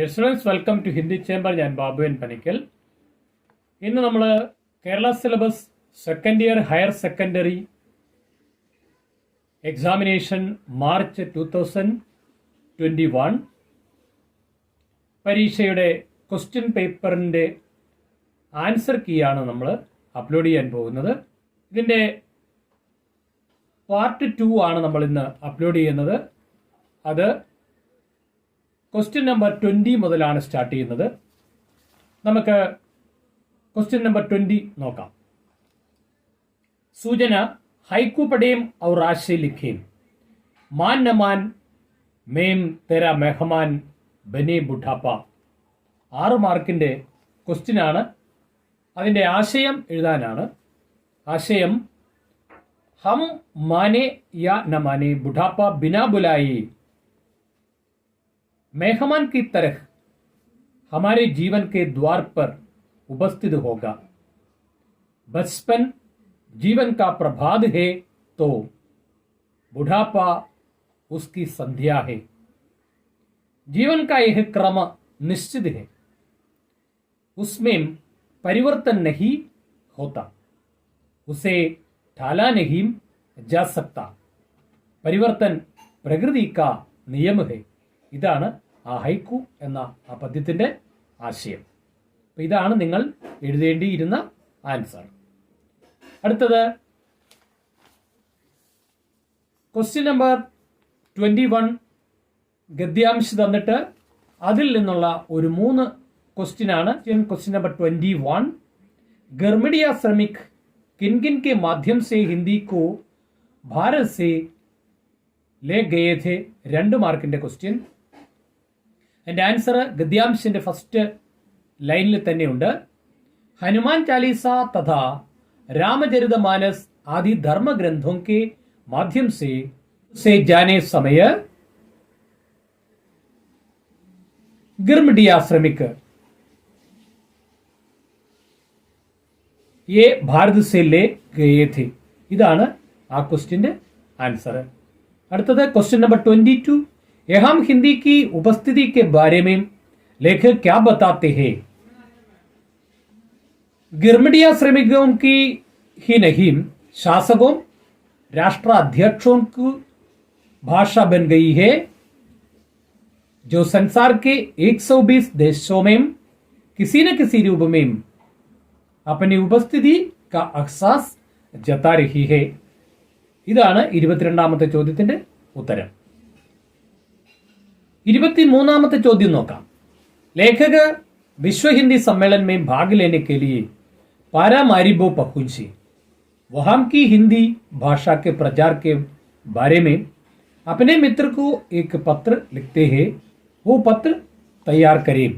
Dear students, welcome to Hindi chamber. ഞാൻ ബാബുവൻ പനിക്കൽ. ഇന്ന് നമ്മൾ Kerala syllabus second year higher secondary examination March 2021 പരീക്ഷയുടെ ക്വസ്റ്റ്യൻ പേപ്പറിൻ്റെ ആൻസർ കീയാണ് നമ്മൾ അപ്ലോഡ് ചെയ്യാൻ പോകുന്നത്. ഇതിൻ്റെ പാർട്ട് 2 ആണ് നമ്മൾ ഇന്ന് അപ്ലോഡ് ചെയ്യുന്നത്. അത് ക്വസ്റ്റ്യൻ നമ്പർ 20 മുതലാണ് സ്റ്റാർട്ട് ചെയ്യുന്നത്. നമുക്ക് ക്വസ്റ്റ്യൻ നമ്പർ 20 നോക്കാം. സൂചന: ഹൈക്കു പടേം ഔർ ആശയ ലിഖേം, മാൻ ന മാൻ മേം തെര മെഹമാൻ ബനെ ബുഢാപ്പ. 6 മാർക്കിൻ്റെ ക്വസ്റ്റ്യൻ ആണ്. അതിൻ്റെ ആശയം എഴുതാനാണ്. ആശയം: ഹം മാനെ യാ ന മാനെ ബുഢാപ്പ ബിനാ ബുലായി मेहमान की तरह हमारे जीवन के द्वार पर उपस्थित होगा. बचपन जीवन का प्रभात है तो बुढ़ापा उसकी संध्या है. जीवन का यह क्रम निश्चित है, उसमें परिवर्तन नहीं होता, उसे टाला नहीं जा सकता. परिवर्तन प्रकृति का नियम है. ഇതാണ് ആ ഹൈക്കു എന്ന ആ പദ്യത്തിൻ്റെ ആശയം. അപ്പം ഇതാണ് നിങ്ങൾ എഴുതേണ്ടിയിരുന്ന ആൻസർ. അടുത്തത് ക്വസ്റ്റ്യൻ നമ്പർ 21 ഗദ്യാംശം തന്നിട്ട് അതിൽ നിന്നുള്ള ഒരു 3 ക്വസ്റ്റ്യനാണ്. ക്വസ്റ്റ്യൻ നമ്പർ 21: ഗർമിഡിയ ശ്രമിക് किन किन के माध्यम से हिंदी को भारत से ले गए थे. 2 മാർക്കിൻ്റെ ക്വസ്റ്റ്യൻ. എൻ്റെ ആൻസർ ഗദ്യാംശിൻ്റെ ഫസ്റ്റ് ലൈനിൽ തന്നെയുണ്ട്. ഹനുമാൻ ചാലീസ തഥാ രാമചരിത മാനസ് ആദി ധർമ്മഗ്രന്ഥോं के माध्यम से जाने समय गिरमिडिया श्रमिक ये भारत से ले गए थे. ഇതാണ് ആ ക്വസ്റ്റ്യൻ്റെ ആൻസർ. അടുത്തത് ക്വസ്റ്റ്യൻ നമ്പർ 22: यहाँ हिंदी की उपस्थिति के बारे में लेखक क्या बताते हैं. गिरमिडिया श्रमिकों की ही नहीं, शासकों राष्ट्राध्यक्षों की भाषा बन गई है, जो संसार के 120 देशों में किसी न किसी रूप में अपनी उपस्थिति का एहसास जता रही है. ഇതാണ് 22ാമത്തെ ചോദ്യത്തിന്റെ ഉത്തരം. 23ാമത്തെ ചോദ്യം നോക്കാം. लेखक विश्व हिंदी सम्मेलन में भाग लेने के लिए पारामारिबो पहुंचे. वहां की हिंदी भाषा के प्रचार के बारे में अपने मित्र को एक पत्र लिखते हैं. वो पत्र तैयार करें.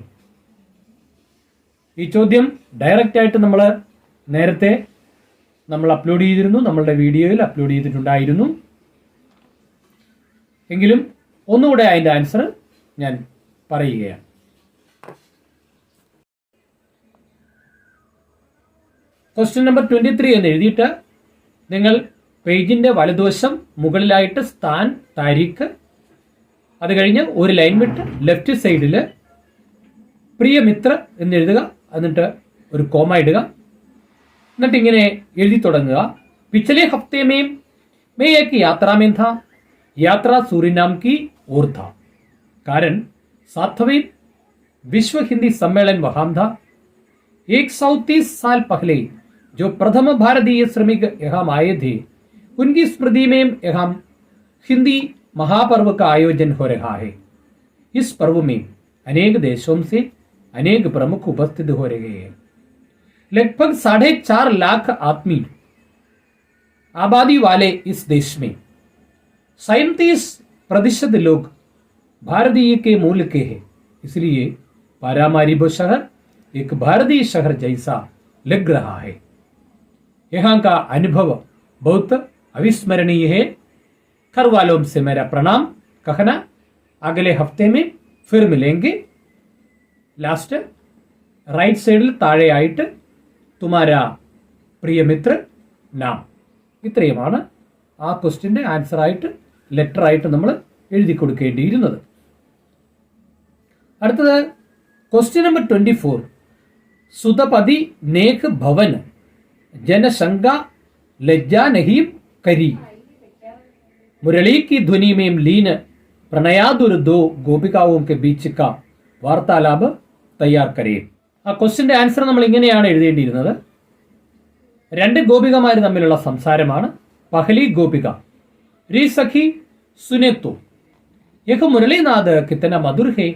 ഈ ചോദ്യം ഡയറക്റ്റ് ആയിട്ട് നമ്മൾ നേരത്തെ അപ്ലോഡ് ചെയ്തിരുന്നു, നമ്മളുടെ വീഡിയോയിൽ അപ്ലോഡ് ചെയ്തിട്ടുണ്ടായിരുന്നു. എങ്കിലും ഒന്നുകൂടെ അതിൻ്റെ ആൻസർ ഞാൻ പറയുകയാണ്. ക്വസ്റ്റ്യൻ നമ്പർ 23 എന്ന് എഴുതിയിട്ട് നിങ്ങൾ പേജിൻ്റെ വലതുവശം മുകളിലായിട്ട് സ്ഥാൻ, താരീഖ്, അത് കഴിഞ്ഞ് ഒരു ലൈൻ വിട്ട് ലെഫ്റ്റ് സൈഡിൽ പ്രിയ മിത്ര എന്ന് എഴുതുക. എന്നിട്ട് ഒരു കോമ ഇടുക. എന്നിട്ട് ഇങ്ങനെ എഴുതി തുടങ്ങുക. പിछले हफ्ते में मैं एक यात्रा में था. यात्रा सूरीनाम की ओर था, कारण 7वें विश्व हिंदी सम्मेलन वहां था. 130 साल पहले जो प्रथम भारतीय श्रमिक यहाँ आए थे, उनकी स्मृति में यहाँ हिंदी महापर्व का आयोजन हो रहा है. इस पर्व में अनेक देशों से अनेक प्रमुख उपस्थित हो रहे हैं. लगभग 4.5 लाख आदमी आबादी वाले इस देश में 37% लोग भारतीय के मूल के हैं. इसलिए पारामारिबो शहर एक भारतीय शहर जैसा लग रहा है. यहाँ का अनुभव बहुत अविस्मरणीय है. घर वालों से मेरा प्रणाम कहना. अगले हफ्ते में फिर मिलेंगे. ലാസ്റ്റ് റൈറ്റ് സൈഡിൽ താഴെയായിട്ട് തുമാരാ പ്രിയ മിത്ര നാം. ഇത്രയുമാണ് ആ ക്വസ്റ്റ്യൻ്റെ ആൻസറായിട്ട് ലെറ്ററായിട്ട് നമ്മൾ എഴുതി കൊടുക്കേണ്ടിയിരുന്നത്. അടുത്തത് क्वेश्चन नंबर 24, सुतपति नेक भवन जनशंका लज्जा नहीं करी, मुरली की ध्वनि में लीन प्रणयादुर दो गोपिकाओं के बीच का वार्तालाप തയ്യാർ കരേ. ആ ക്വസ്റ്റ്യന്റെ ആൻസർ നമ്മൾ ഇങ്ങനെയാണ് എഴുതേണ്ടിയിരുന്നത്. രണ്ട് ഗോപികമാർ തമ്മിലുള്ള സംസാരമാണ്. പഹലി ഗോപിക, री सखी सुने तो यह मुरलीनाद कितना मधुर है,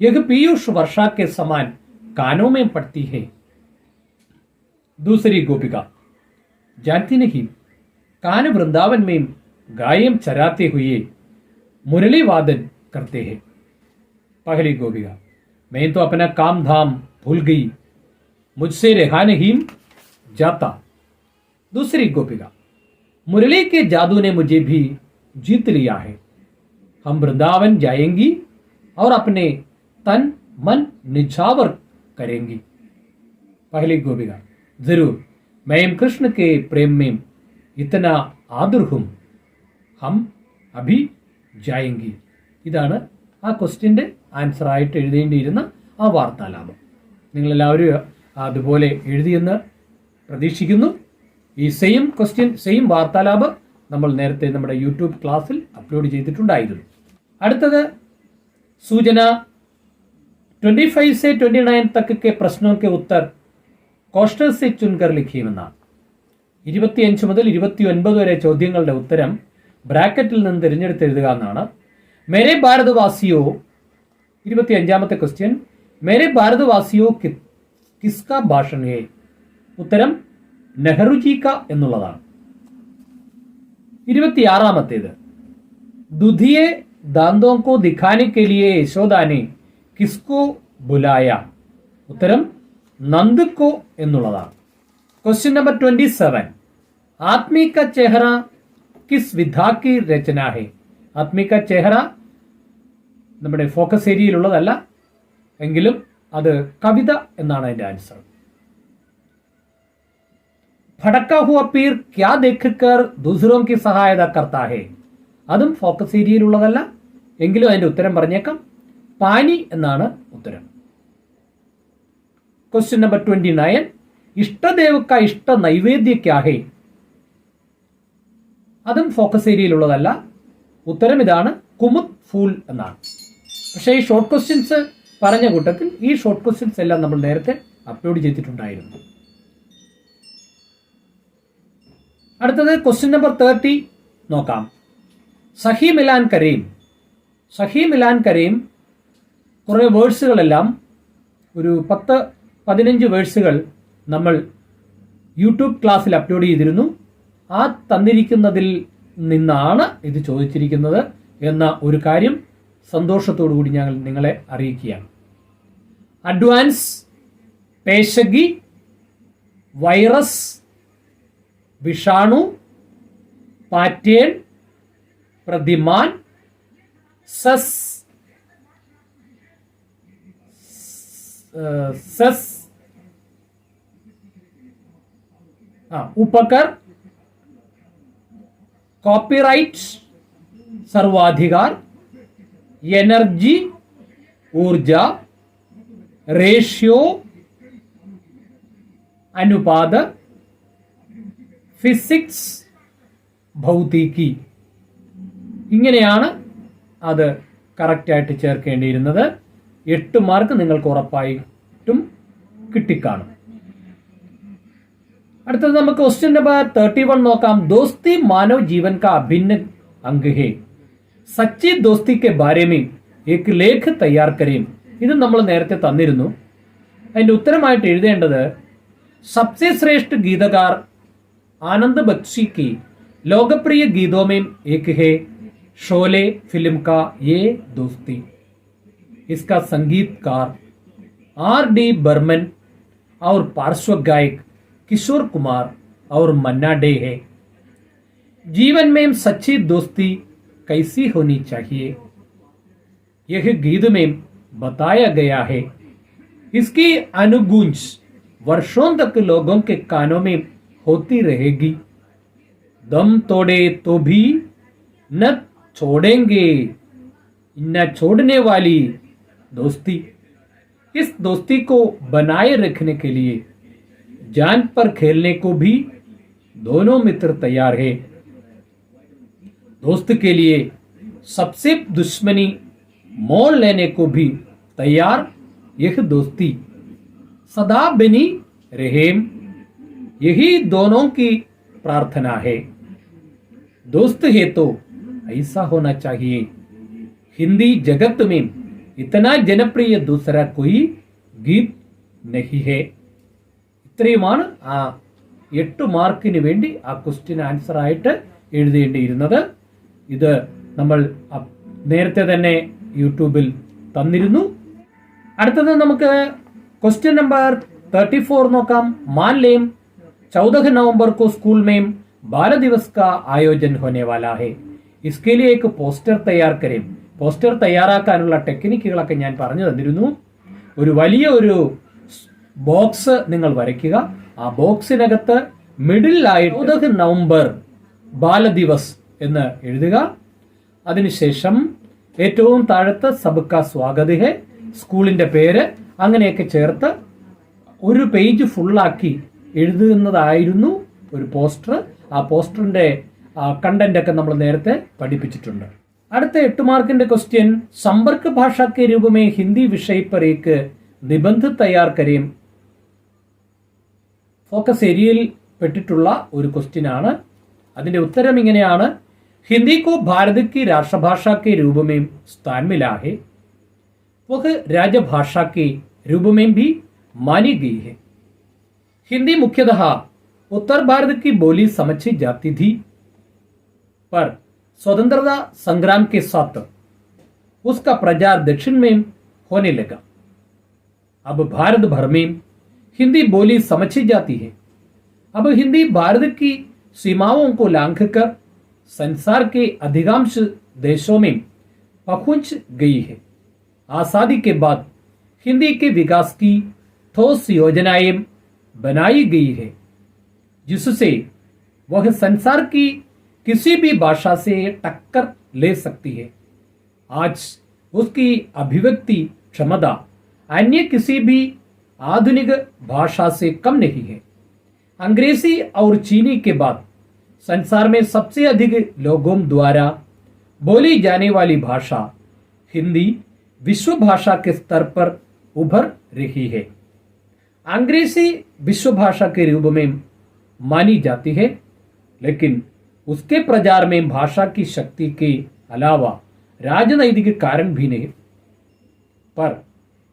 यह पीयूष वर्षा के समान कानों में पड़ती है. दूसरी गोपिका, जानती नहीं कान वृंदावन में गायम चराते हुए मुरली वादन करते हैं. पहली गोपिका, मैं तो अपना काम धाम भूल गई, मुझसे रहा नहीं जाता. दूसरी गोपिका, मुरली के जादू ने मुझे भी जीत लिया है, हम वृंदावन जाएंगी और अपने तन मन निछावर करेंगी. पहली गोपिका, जरूर मैं कृष्ण के प्रेम में इतना आदुर हूं, हम अभी जाएंगी. ഇതാണ് ആ ക്വസ്റ്റ്യന്റെ ആൻസർ ആയിട്ട് എഴുതേണ്ടിയിരുന്ന ആ വാർത്താലാപം. നിങ്ങളെല്ലാവരും അതുപോലെ എഴുതിയെന്ന് പ്രതീക്ഷിക്കുന്നു. ഈ സെയിം ക്വസ്റ്റ്യൻ, സെയിം വാർത്താലാപ് നമ്മൾ നേരത്തെ നമ്മുടെ യൂട്യൂബ് ക്ലാസ്സിൽ അപ്ലോഡ് ചെയ്തിട്ടുണ്ടായിരുന്നു. അടുത്തത് സൂചന 25 से 29 तक के प्रश्नों के उत्तर കോസ്റ്റർ से चुनकर लिखिയെന്നാണ്. 25 മുതൽ 29 വരെ ചോദ്യങ്ങളുടെ ഉത്തരം ബ്രാക്കറ്റിൽ നിന്ന് തിരഞ്ഞെടുത്ത് എഴുതുക എന്നാണ്. मेरे भारतवासियों, 25ാമത്തെ ക്വസ്റ്റ്യൻ, मेरे भारतवासियों किसका भाषण है? ഉത്തരം നെഹ്റുജി ക എന്നുള്ളതാണ്. 26ാമത്തേത്, दुधिये दांतों को दिखाने के लिए यशोदा ने किसको बुलाया? ഉത്തരം നന്ദ് को എന്നുള്ളതാണ്. क्वेश्चन नंबर 27, आत्मी का चेहरा किस विधा की रचना है? ആത്മീ का चेहरा നമ്മുടെ ഫോക്കസ് ഏരിയയിലുള്ളതല്ല, എങ്കിലും അത് കവിത എന്നാണ് അതിന്റെ ആൻസർ. भड़का हुआ पीर क्या देखकर दूसरों की सहायता करता है? അതും ഫോക്കസ് ഏരിയയിലുള്ളതല്ല, എങ്കിലും അതിന്റെ ഉത്തരം പറഞ്ഞേക്കാം, പാനി എന്നാണ് ഉത്തരം. क्वेश्चन नंबर 29, ഇഷ്ടദേവ് का ഇഷ്ട നൈവേദ്യ क्या है? അതും ഫോക്കസ് ഏരിയയിലുള്ളതല്ല, ഉത്തരം ഇതാണ്, കുമുദ് ഫൂൽ എന്നാണ്. പക്ഷേ ഈ ഷോർട്ട് ക്വസ്റ്റ്യൻസ് പറഞ്ഞ കൂട്ടത്തിൽ ഈ ഷോർട്ട് ക്വസ്റ്റ്യൻസ് എല്ലാം നമ്മൾ നേരത്തെ അപ്ലോഡ് ചെയ്തിട്ടുണ്ടായിരുന്നു. അടുത്തത് ക്വസ്റ്റ്യൻ നമ്പർ 30 നോക്കാം. സഹി മിലാൻ കരീം. സഹി മിലാൻ കരീം കുറേ വേഴ്സുകളെല്ലാം, ഒരു 10-15 വേഴ്സുകൾ നമ്മൾ യൂട്യൂബ് ക്ലാസ്സിൽ അപ്ലോഡ് ചെയ്തിരുന്നു. ആ തന്നിരിക്കുന്നതിൽ നിന്നാണ് ഇത് ചോദിച്ചിരിക്കുന്നത് എന്ന ഒരു കാര്യം സന്തോഷത്തോടു കൂടി ഞങ്ങൾ നിങ്ങളെ അറിയിക്കുകയാണ്. അഡ്വാൻസ്, പേശഗി, വൈറസ്, വിഷാണു, പാറ്റേൺ, പ്രതിമാൻ, സസ്, उपकर, कॉपीराइट, सर्वाधिकार, एनर्जी, ऊर्जा, रेशियो, अनुपात, ഫിസിക്സ്, ഭൗതികി. ഇങ്ങനെയാണ് അത് കറക്റ്റായിട്ട് ചേർക്കേണ്ടിയിരുന്നത്. 8 മാർക്ക് നിങ്ങൾക്ക് ഉറപ്പായിട്ടും കിട്ടിക്കാണും. അടുത്തത് നമുക്ക് ക്വസ്റ്റ്യൻ നമ്പർ 31 നോക്കാം. दोस्ती मानव जीवन का अभिन्न अंग है, सच्ची दोस्ती के बारे में एक लेख तैयार करें. ഇത് നമ്മൾ നേരത്തെ തന്നിരുന്നു. അതിന്റെ ഉത്തരമായിട്ട് എഴുതേണ്ടത്, सबसे श्रेष्ठ गीतकार आनंद बख्शी की लोकप्रिय गीतों में एक है शोले फिल्म का ये दोस्ती. इसका संगीतकार R.D. बर्मन और पार्श्व गायक किशोर कुमार और मन्ना डे है. जीवन में सच्ची दोस्ती कैसी होनी चाहिए, यह गीत में बताया गया है. इसकी अनुगूंज वर्षों तक लोगों के कानों में होती रहेगी. दम तोड़े तो भी न छोड़ेंगे, न छोड़ने वाली दोस्ती. इस दोस्ती को बनाए रखने के लिए जान पर खेलने को भी दोनों मित्र तैयार है. दोस्त के लिए सबसे दुश्मनी मोल लेने को भी तैयार यह दोस्ती सदा बनी रहें, यही दोनों की प्रार्थना है. दोस्त है तो ऐसा होना चाहिए. हिंदी जगत में इतना जनप्रिय दूसरा कोई गीत नहीं है. ഇത്രയുമാണ് ആ 8 മാർക്കിന് വേണ്ടി ആ ക്വസ്റ്റ്യൻ ആൻസർ ആയിട്ട് എഴുതേണ്ടിയിരുന്നത്. ഇത് നമ്മൾ നേരത്തെ തന്നെ യൂട്യൂബിൽ തന്നിരുന്നു. അടുത്തത് നമുക്ക് क्वेश्चन नंबर 34 നോക്കാം. मान लें 14 नवंबर को स्कूल में बाल दिवस का आयोजन होने वाला है. इसके लिए एक പോസ്റ്റർ തയ്യാർ करें. പോസ്റ്റർ തയ്യാറാക്കാനുള്ള ടെക്നിക്കുകളൊക്കെ ഞാൻ പറഞ്ഞു തന്നിരുന്നു. ഒരു വലിയ ഒരു ബോക്സ് നിങ്ങൾ വരയ്ക്കുക. ആ ബോക്സിനകത്ത് മിഡിലായിട്ട് 14 നവംബർ ബാലദിവസ് എന്ന് എഴുതുക. അതിനുശേഷം ഏറ്റവും താഴത്ത് സബ്കാ സ്വാഗത് ഹെ, സ്കൂളിന്റെ പേര് അങ്ങനെയൊക്കെ ചേർത്ത് ഒരു പേജ് ഫുള്ളാക്കി എഴുതുന്നതായിരുന്നു ഒരു പോസ്റ്റർ. ആ പോസ്റ്ററിന്റെ കണ്ടന്റ് ഒക്കെ നമ്മൾ നേരത്തെ പഠിപ്പിച്ചിട്ടുണ്ട്. അടുത്ത 8 മാർക്കിന്റെ ക്വസ്റ്റ്യൻ संपर्क भाषा के रूप में हिंदी विषय पर एक निबंध तैयार करें. ഫോക്കസ് ഏരിയയിൽ പെട്ടിട്ടുള്ള ഒരു ക്വസ്റ്റ്യൻ ആണ്. അതിന്റെ ഉത്തരം ഇങ്ങനെയാണ്. हिंदी को भारत की राष्ट्रभाषा के रूप में स्थान मिला है. वह राजभाषा के रूप में भी मानी गई है. हिंदी मुख्यतः उत्तर भारत की बोली समझी जाती थी, पर स्वतंत्रता संग्राम के साथ उसका प्रचार दक्षिण में होने लगा. अब भारत भर में हिंदी बोली समझी जाती है. अब हिंदी भारत की सीमाओं को लांघकर संसार के अधिकांश देशों में पहुंच गई है. आजादी के बाद हिंदी के विकास की ठोस योजनाएं बनाई गई है, जिससे वह संसार की किसी भी भाषा से टक्कर ले सकती है. आज उसकी अभिव्यक्ति क्षमता अन्य किसी भी आधुनिक भाषा से कम नहीं है. अंग्रेजी और चीनी के बाद संसार में सबसे अधिक लोगों द्वारा बोली जाने वाली भाषा हिंदी विश्व भाषा के स्तर पर उभर रही है. अंग्रेजी विश्व भाषा के रूप में मानी जाती है, लेकिन उसके प्रचार में भाषा की शक्ति के अलावा राजनैतिक कारण भी नहीं. पर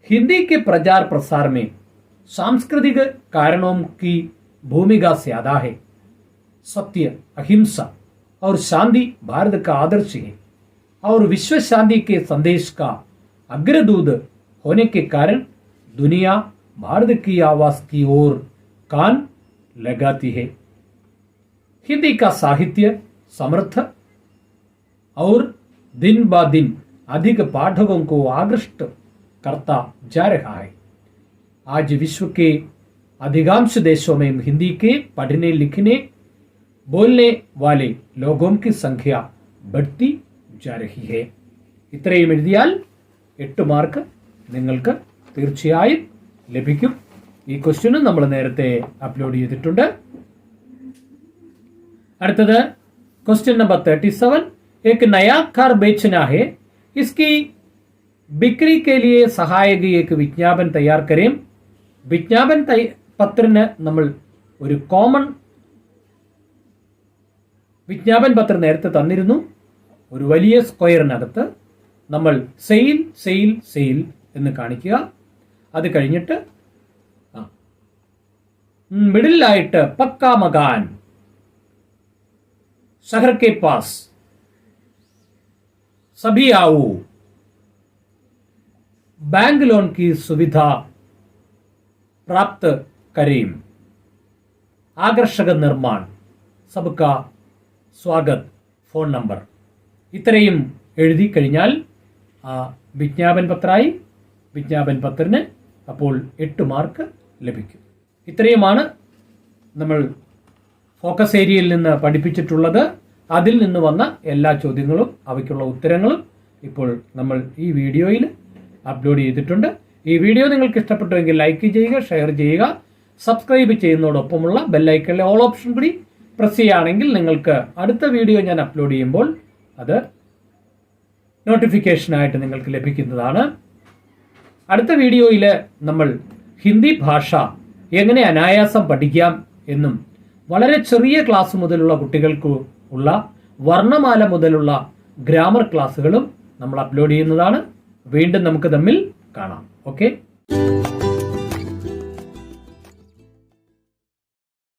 हिंदी के प्रचार प्रसार में सांस्कृतिक कारणों की भूमिका ज्यादा है. सत्य, अहिंसा और शांति भारत का आदर्श है और विश्व शांति के संदेश का अग्रदूत होने के कारण दुनिया भारत की आवाज की ओर कान लगाती है. हिंदी का साहित्य समृद्ध और दिन ब दिन अधिक पाठकों को आकृष्ट करता जा रहा है. आज विश्व के अधिकांश देशों में हिंदी के पढ़ने लिखने बोलने वाले लोगों की संख्या बढ़ती जा रही है. ഇത്രയും എഴുതിയാൽ 8 മാർക്ക് നിങ്ങൾക്ക് തീർച്ചയായും ലഭിക്കും. ഈ ക്വസ്റ്റ്യനും നമ്മൾ നേരത്തെ അപ്ലോഡ് ചെയ്തിട്ടുണ്ട്. അടുത്തത് क्वेश्चन नंबर 37. एक नया कार बेचना है, इसकी बिक्री के लिए सहायक एक विज्ञापन तैयार करें. വിജ്ഞാപൻ പത്രത്തിന് നമ്മൾ ഒരു കോമൺ വിജ്ഞാപൻ പത്രം നേരത്തെ തന്നിരുന്നു. ഒരു വലിയ സ്ക്വയറിനകത്ത് നമ്മൾ സെയിൽ സെയിൽ സെയിൽ എന്ന് കാണിക്കുക. അത് കഴിഞ്ഞിട്ട് മിഡിലായിട്ട് പക്കാ മകാൻ, शहर के पास, सभी आओ, बैंक लोन की सुविधा प्राप्त करें, ആകർഷക നിർമ്മാൺ, सबका स्वागत, ഫോൺ നമ്പർ ഇത്രയും എഴുതി കഴിഞ്ഞാൽ ആ വിജ്ഞാപൻ പത്രമായി. വിജ്ഞാപൻ പത്രത്തിന് അപ്പോൾ 8 മാർക്ക് ലഭിക്കും. ഇത്രയുമാണ് നമ്മൾ ഫോക്കസ് ഏരിയയിൽ നിന്ന് പഠിപ്പിച്ചിട്ടുള്ളത്. അതിൽ നിന്ന് വന്ന എല്ലാ ചോദ്യങ്ങളും അവയ്ക്കുള്ള ഉത്തരങ്ങളും ഇപ്പോൾ നമ്മൾ ഈ വീഡിയോയിൽ അപ്ലോഡ് ചെയ്തിട്ടുണ്ട്. ഈ വീഡിയോ നിങ്ങൾക്ക് ഇഷ്ടപ്പെട്ടുവെങ്കിൽ ലൈക്ക് ചെയ്യുക, ഷെയർ ചെയ്യുക, സബ്സ്ക്രൈബ് ചെയ്യുന്നതോടൊപ്പമുള്ള ബെല്ലൈക്കണിലെ ഓൾ ഓപ്ഷൻ കൂടി പ്രസ് ചെയ്യുകയാണെങ്കിൽ നിങ്ങൾക്ക് അടുത്ത വീഡിയോ ഞാൻ അപ്ലോഡ് ചെയ്യുമ്പോൾ അത് നോട്ടിഫിക്കേഷനായിട്ട് നിങ്ങൾക്ക് ലഭിക്കുന്നതാണ്. അടുത്ത വീഡിയോയിൽ നമ്മൾ ഹിന്ദി ഭാഷ എങ്ങനെ അനായാസം പഠിക്കാം എന്നും വളരെ ചെറിയ ക്ലാസ് മുതലുള്ള കുട്ടികൾക്ക് ഉള്ള വർണ്ണമാല മുതലുള്ള ഗ്രാമർ ക്ലാസ്സുകളും നമ്മൾ അപ്ലോഡ് ചെയ്യുന്നതാണ്. വീണ്ടും നമുക്ക് തമ്മിൽ കാണാം. ഓക്കെ.